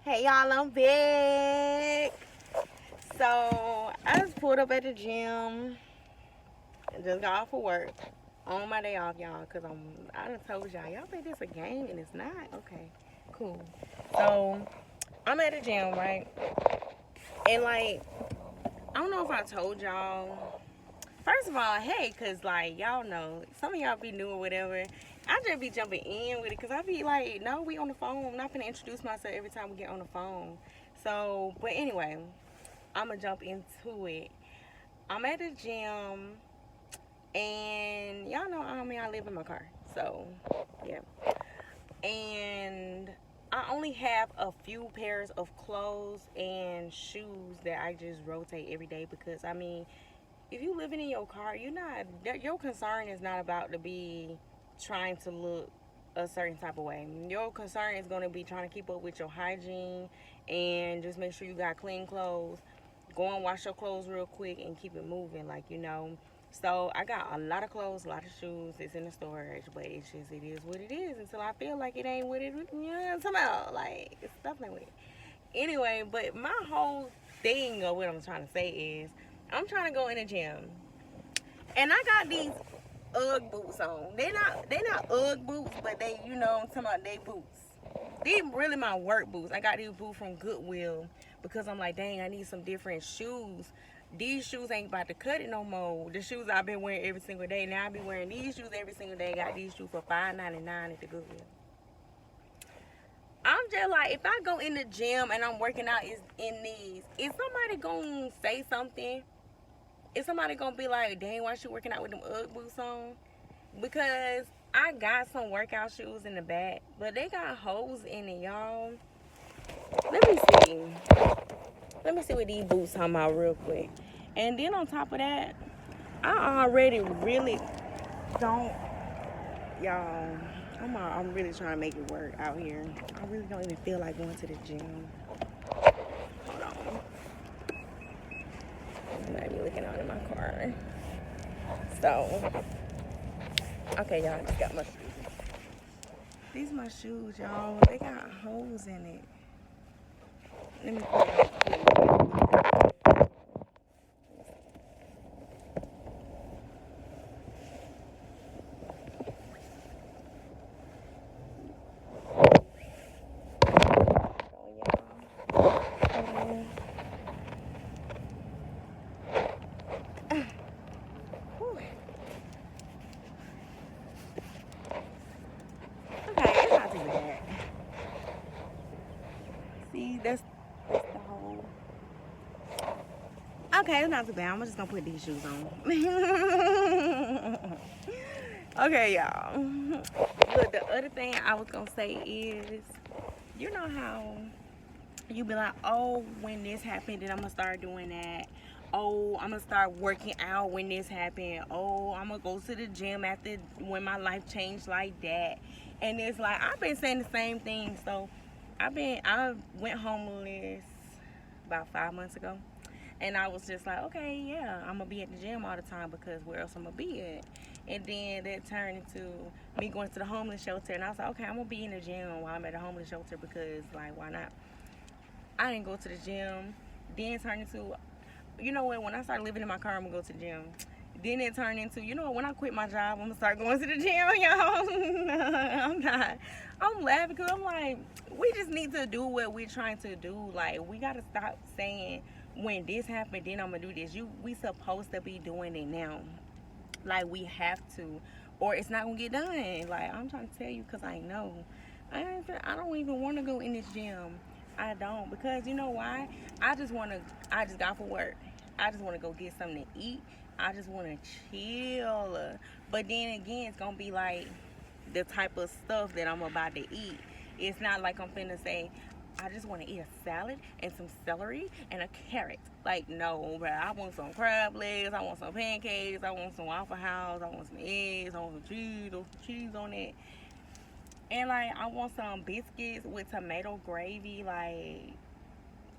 Hey y'all, I'm back. So I just pulled up at the gym and just got off of work on my day off, y'all, cause I done told y'all think this a game and it's not. Okay, cool. So I'm at the gym, right? And like I don't know if I told y'all. First of all, hey, cause like y'all know some of y'all be new or whatever. I just be jumping in with it because I be like, no, we on the phone. I'm not gonna introduce myself every time we get on the phone. So, but anyway, I'm gonna jump into it. I'm at the gym, and y'all know I live in my car. So, yeah. And I only have a few pairs of clothes and shoes that I just rotate every day because if you living in your car, your concern is not about to be trying to look a certain type of way. Your concern is going to be trying to keep up with your hygiene and just make sure you got clean clothes. Go and wash your clothes real quick and keep it moving, So I got a lot of clothes, a lot of shoes. It's in the storage, but it is what it is until I feel like it ain't what it, somehow like stuff like that. Anyway, but my whole thing of what I'm trying to say is I'm trying to go in the gym, and I got these UGG boots on. They not UGG boots, but I'm talking about they boots. These really my work boots. I got these boots from Goodwill because I'm like, dang, I need some different shoes. These shoes ain't about to cut it no more. The shoes I've been wearing every single day. Now I be wearing these shoes every single day. Got these shoes for $5.99 at the Goodwill. I'm just like, if I go in the gym and I'm working out in these, is somebody gonna say something? Is somebody gonna be like, dang, why she working out with them UGG boots on? Because I got some workout shoes in the back, but they got holes in it, y'all. Let me see. Let me see what these boots talking about real quick. And then on top of that, I already really don't, y'all. I'm really trying to make it work out here. I really don't even feel like going to the gym. Hold on. I might be looking out in my car. So, okay, y'all, I just got my shoes. These my shoes, y'all. They got holes in it. Let me put it up. Okay, it's not too bad. See, that's the whole. Okay, it's not too bad. I'm just gonna put these shoes on. Okay, y'all. Look, the other thing I was gonna say is, you know how you be like, oh, when this happened, then I'm gonna start doing that. Oh, I'm gonna start working out when this happened. Oh, I'm gonna go to the gym after when my life changed like that. And it's like I've been saying the same thing. So I went homeless about 5 months ago. And I was just like, okay, yeah, I'm gonna be at the gym all the time because where else I'm gonna be at? And then that turned into me going to the homeless shelter, and I was like, okay, I'm gonna be in the gym while I'm at the homeless shelter because, like, why not? I didn't go to the gym. Then it turned into, you know what? When I started living in my car, I'm gonna go to the gym. Then it turned into, when I quit my job, I'm gonna start going to the gym, y'all. I'm not. I'm laughing because I'm like, we just need to do what we're trying to do. Like, we gotta stop saying when this happened, then I'm gonna do this. We supposed to be doing it now. Like, we have to, or it's not gonna get done. Like, I'm trying to tell you because I know. I don't even want to go in this gym. I don't, because you know why? I just got for work. I just want to go get something to eat. I just want to chill. But then again, it's gonna be like the type of stuff that I'm about to eat. It's not like I'm finna say, I just want to eat a salad and some celery and a carrot. Like, no, bro. I want some crab legs. I want some pancakes. I want some Waffle House. I want some eggs. I want some cheese. Some cheese on it. And, like, I want some biscuits with tomato gravy. Like,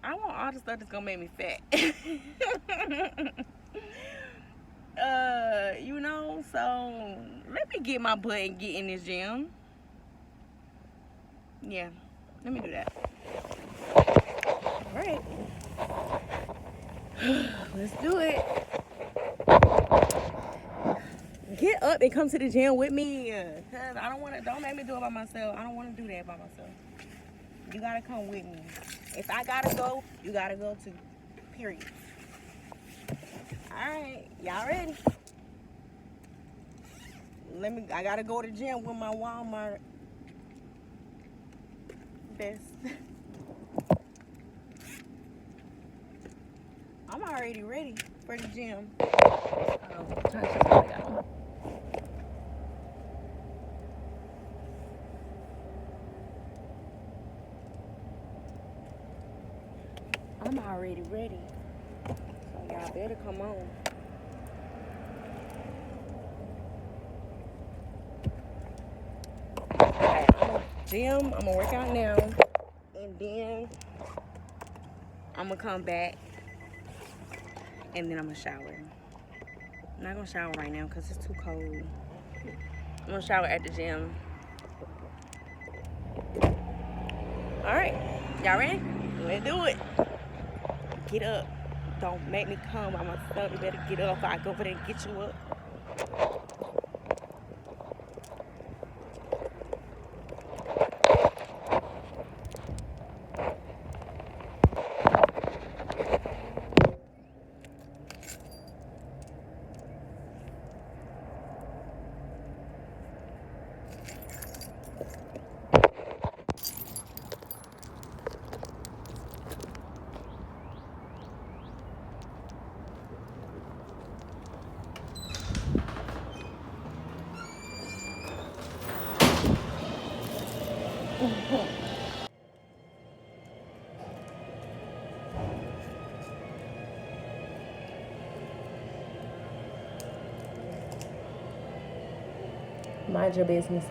I want all the stuff that's going to make me fat. So let me get my butt and get in this gym. Yeah, let me do that. Let's do it. Get up and come to the gym with me. Cause I don't wanna, don't make me do it by myself. I don't wanna do that by myself. You gotta come with me. If I gotta go, you gotta go too. Period. Alright, y'all ready? I gotta go to the gym with my Walmart vest. I'm already ready for the gym. I'm already ready. So y'all better come on. Okay, I'm gonna work out now. And then I'm gonna come back. And then I'm gonna shower. I'm not gonna shower right now because it's too cold. I'm gonna shower at the gym. Alright, y'all ready? Let's do it. Get up. Don't make me come by myself. You better get up. I go over there and get you up. Mind your business.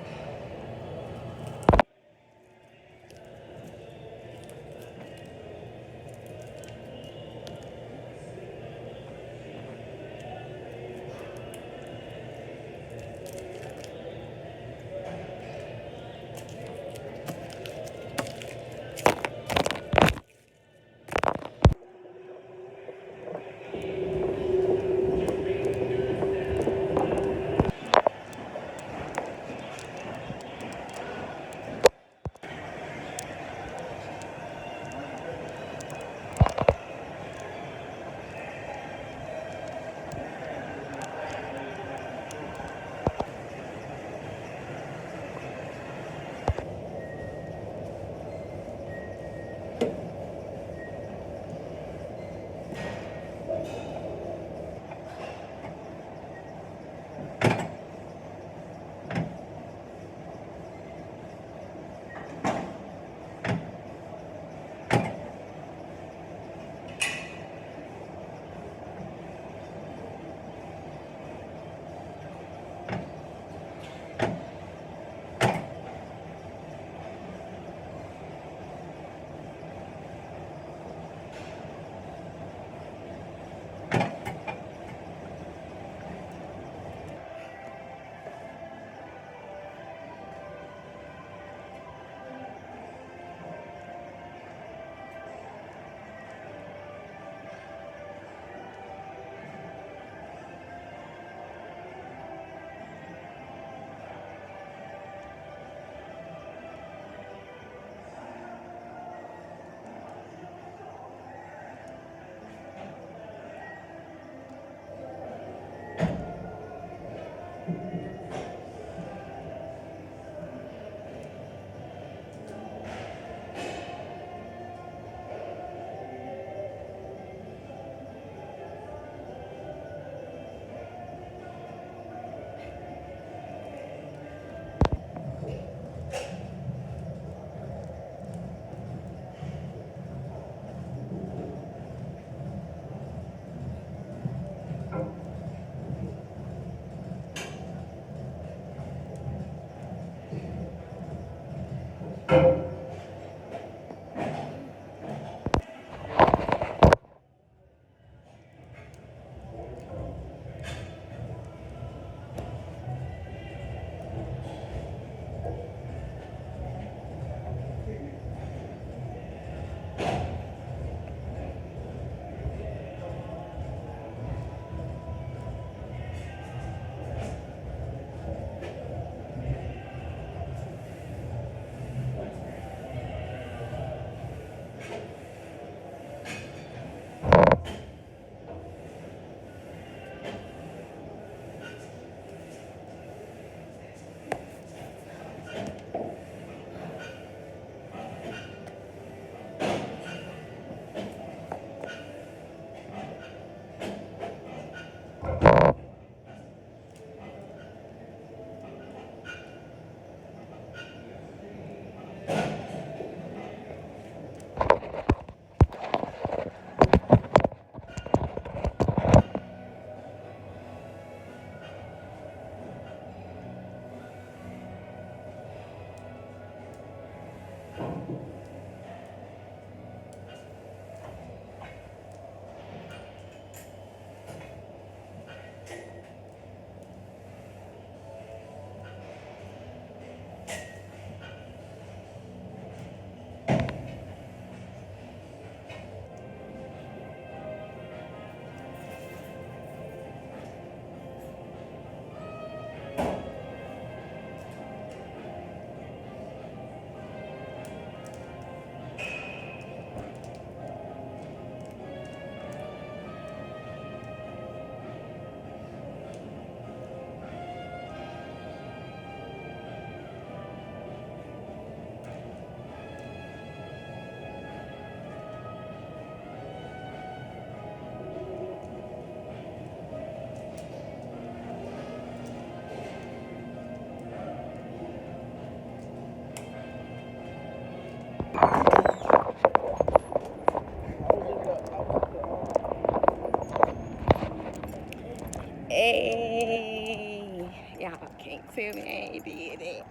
can't tell me I ain't did that.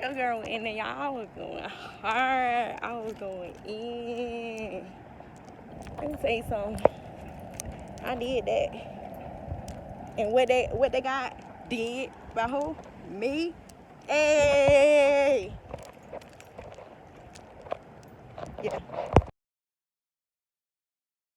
Your girl went in there, y'all. I was going hard. I was going in. Let me say something. I did that. And what they got did by who? Me. Hey. Yeah.